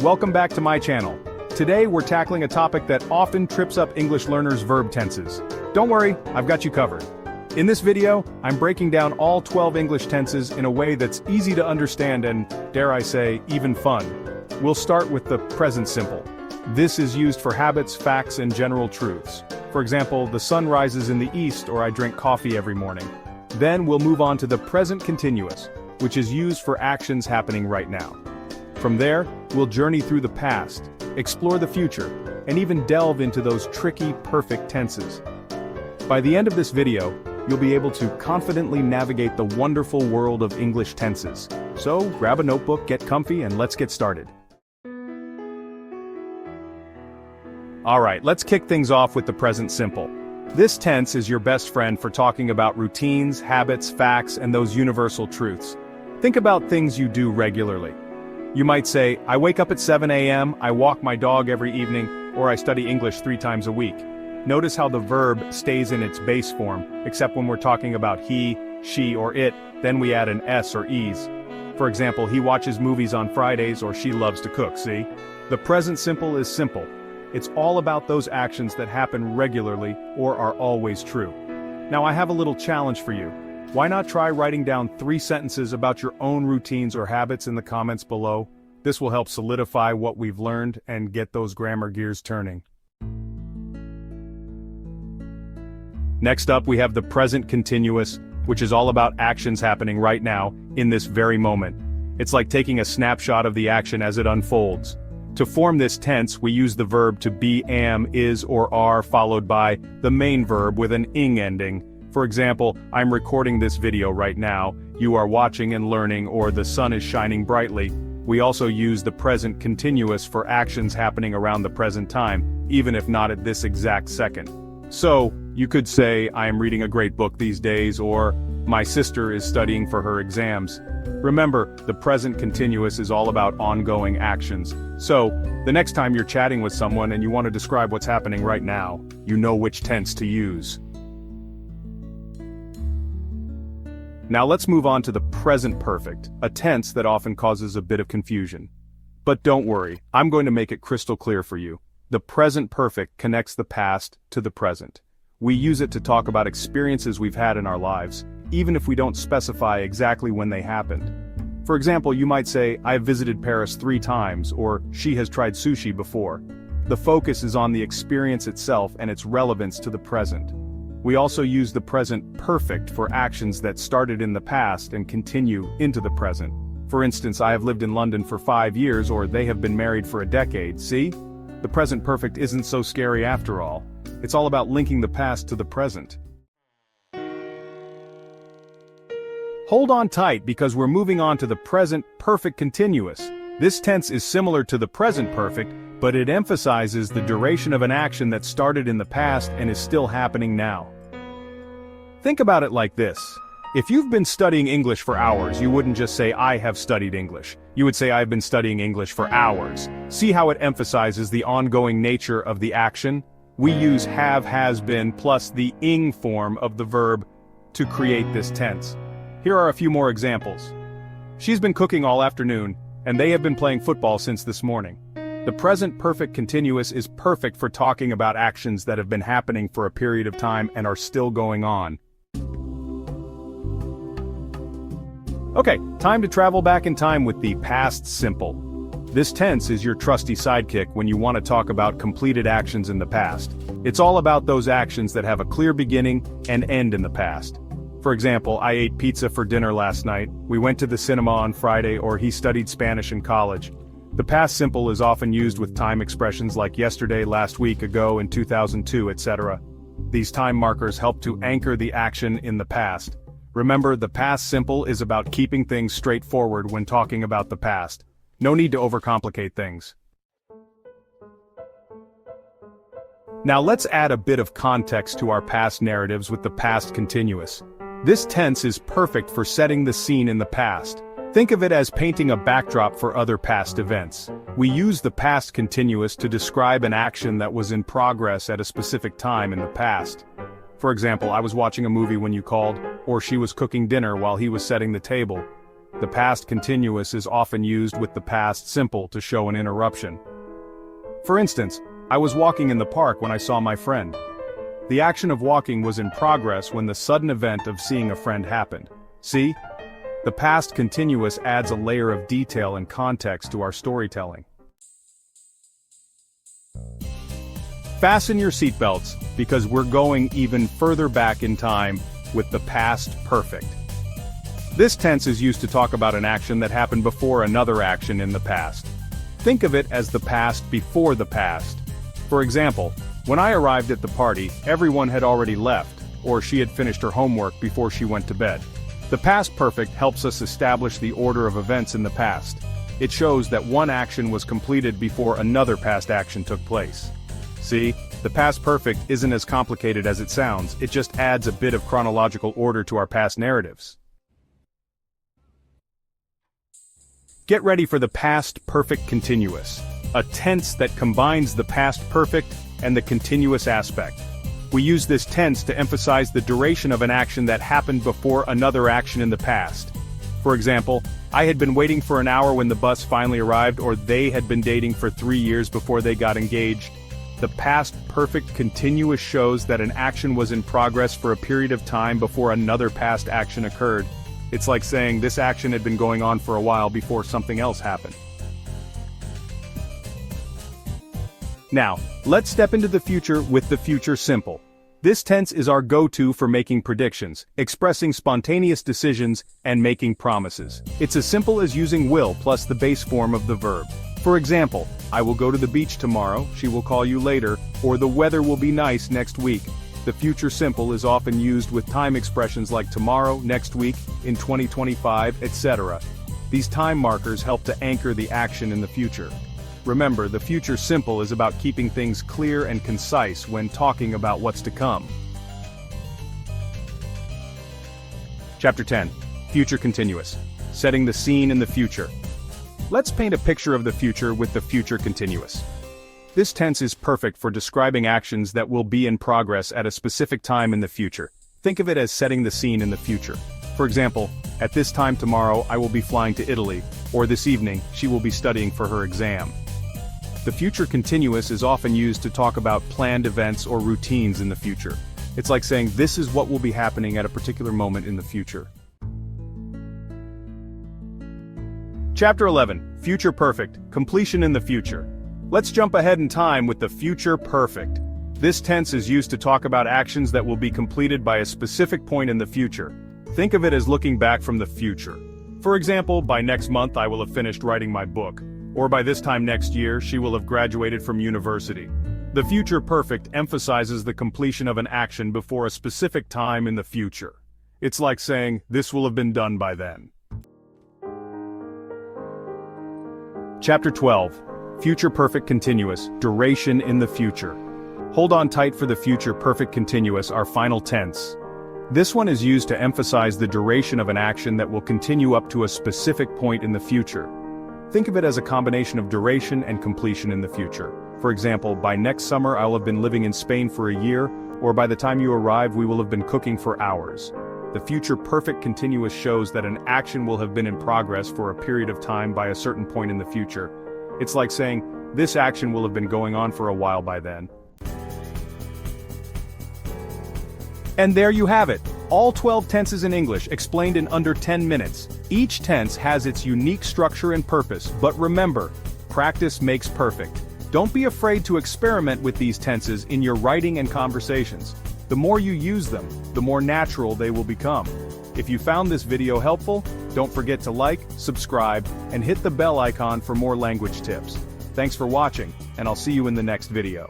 Welcome back to my channel. Today we're tackling a topic that often trips up English learners' verb tenses. Don't worry, I've got you covered. In this video, I'm breaking down all 12 English tenses in a way that's easy to understand and, dare I say, even fun. We'll start with the present simple. This is used for habits, facts, and general truths. For example, the sun rises in the east, or I drink coffee every morning. Then we'll move on to the present continuous, which is used for actions happening right now. From there, we'll journey through the past, explore the future, and even delve into those tricky perfect tenses. By the end of this video, you'll be able to confidently navigate the wonderful world of English tenses. So, grab a notebook, get comfy, and let's get started. Alright, let's kick things off with the present simple. This tense is your best friend for talking about routines, habits, facts, and those universal truths. Think about things you do regularly. You might say, I wake up at 7 a.m., I walk my dog every evening, or I study English 3 times a week. Notice how the verb stays in its base form, except when we're talking about he, she, or it, then we add an s or es. For example, he watches movies on Fridays or she loves to cook, see? The present simple is simple. It's all about those actions that happen regularly or are always true. Now I have a little challenge for you. Why not try writing down 3 sentences about your own routines or habits in the comments below? This will help solidify what we've learned and get those grammar gears turning. Next up, we have the present continuous, which is all about actions happening right now, in this very moment. It's like taking a snapshot of the action as it unfolds. To form this tense, we use the verb to be, am, is, or are, followed by the main verb with an ing ending. For example, I'm recording this video right now, you are watching and learning, or the sun is shining brightly. We also use the present continuous for actions happening around the present time, even if not at this exact second. So, you could say, I am reading a great book these days, or my sister is studying for her exams. Remember, the present continuous is all about ongoing actions. So, the next time you're chatting with someone and you want to describe what's happening right now, you know which tense to use. Now let's move on to the present perfect, a tense that often causes a bit of confusion. But don't worry, I'm going to make it crystal clear for you. The present perfect connects the past to the present. We use it to talk about experiences we've had in our lives, even if we don't specify exactly when they happened. For example, you might say, I've visited Paris 3 times, or she has tried sushi before. The focus is on the experience itself and its relevance to the present. We also use the present perfect for actions that started in the past and continue into the present. For instance, I have lived in London for 5 years, or they have been married for a decade, see? The present perfect isn't so scary after all. It's all about linking the past to the present. Hold on tight because we're moving on to the present perfect continuous. This tense is similar to the present perfect, but it emphasizes the duration of an action that started in the past and is still happening now. Think about it like this. If you've been studying English for hours, you wouldn't just say, I have studied English. You would say, I've been studying English for hours. See how it emphasizes the ongoing nature of the action? We use have, has been, plus the ing form of the verb to create this tense. Here are a few more examples. She's been cooking all afternoon, and they have been playing football since this morning. The present perfect continuous is perfect for talking about actions that have been happening for a period of time and are still going on. Okay, time to travel back in time with the past simple. This tense is your trusty sidekick when you want to talk about completed actions in the past. It's all about those actions that have a clear beginning and end in the past. For example, I ate pizza for dinner last night, we went to the cinema on Friday, or he studied Spanish in college. The past simple is often used with time expressions like yesterday, last week, ago, in 2002, etc. These time markers help to anchor the action in the past. Remember, the past simple is about keeping things straightforward when talking about the past. No need to overcomplicate things. Now let's add a bit of context to our past narratives with the past continuous. This tense is perfect for setting the scene in the past. Think of it as painting a backdrop for other past events. We use the past continuous to describe an action that was in progress at a specific time in the past. For example, I was watching a movie when you called, or she was cooking dinner while he was setting the table. The past continuous is often used with the past simple to show an interruption. For instance, I was walking in the park when I saw my friend. The action of walking was in progress when the sudden event of seeing a friend happened. See? The past continuous adds a layer of detail and context to our storytelling. Fasten your seatbelts, because we're going even further back in time with the past perfect. This tense is used to talk about an action that happened before another action in the past. Think of it as the past before the past. For example, when I arrived at the party, everyone had already left, or she had finished her homework before she went to bed. The past perfect helps us establish the order of events in the past. It shows that one action was completed before another past action took place. See, the past perfect isn't as complicated as it sounds, it just adds a bit of chronological order to our past narratives. Get ready for the past perfect continuous, a tense that combines the past perfect and the continuous aspect. We use this tense to emphasize the duration of an action that happened before another action in the past. For example, I had been waiting for an hour when the bus finally arrived, or they had been dating for 3 years before they got engaged. The past perfect continuous shows that an action was in progress for a period of time before another past action occurred. It's like saying this action had been going on for a while before something else happened. Now, let's step into the future with the future simple. This tense is our go-to for making predictions, expressing spontaneous decisions, and making promises. It's as simple as using will plus the base form of the verb. For example, I will go to the beach tomorrow, she will call you later, or the weather will be nice next week. The future simple is often used with time expressions like tomorrow, next week, in 2025, etc. These time markers help to anchor the action in the future. Remember, the future simple is about keeping things clear and concise when talking about what's to come. Chapter 10. Future continuous. Setting the scene in the future. Let's paint a picture of the future with the future continuous. This tense is perfect for describing actions that will be in progress at a specific time in the future. Think of it as setting the scene in the future. For example, at this time tomorrow I will be flying to Italy, or this evening she will be studying for her exam. The future continuous is often used to talk about planned events or routines in the future. It's like saying this is what will be happening at a particular moment in the future. Chapter 11. Future perfect. Completion in the future. Let's jump ahead in time with the future perfect. This tense is used to talk about actions that will be completed by a specific point in the future. Think of it as looking back from the future. For example, by next month I will have finished writing my book, or by this time next year she will have graduated from university. The future perfect emphasizes the completion of an action before a specific time in the future. It's like saying, this will have been done by then. Chapter 12. Future perfect continuous, duration in the future. Hold on tight for the future perfect continuous, our final tense. This one is used to emphasize the duration of an action that will continue up to a specific point in the future. Think of it as a combination of duration and completion in the future. For example, by next summer I will have been living in Spain for a year, or by the time you arrive we will have been cooking for hours. The future perfect continuous shows that an action will have been in progress for a period of time by a certain point in the future. It's like saying, this action will have been going on for a while by then. And there you have it, all 12 tenses in English explained in under 10 minutes. Each tense has its unique structure and purpose, but remember, practice makes perfect. Don't be afraid to experiment with these tenses in your writing and conversations. The more you use them, the more natural they will become. If you found this video helpful, don't forget to like, subscribe, and hit the bell icon for more language tips. Thanks for watching, and I'll see you in the next video.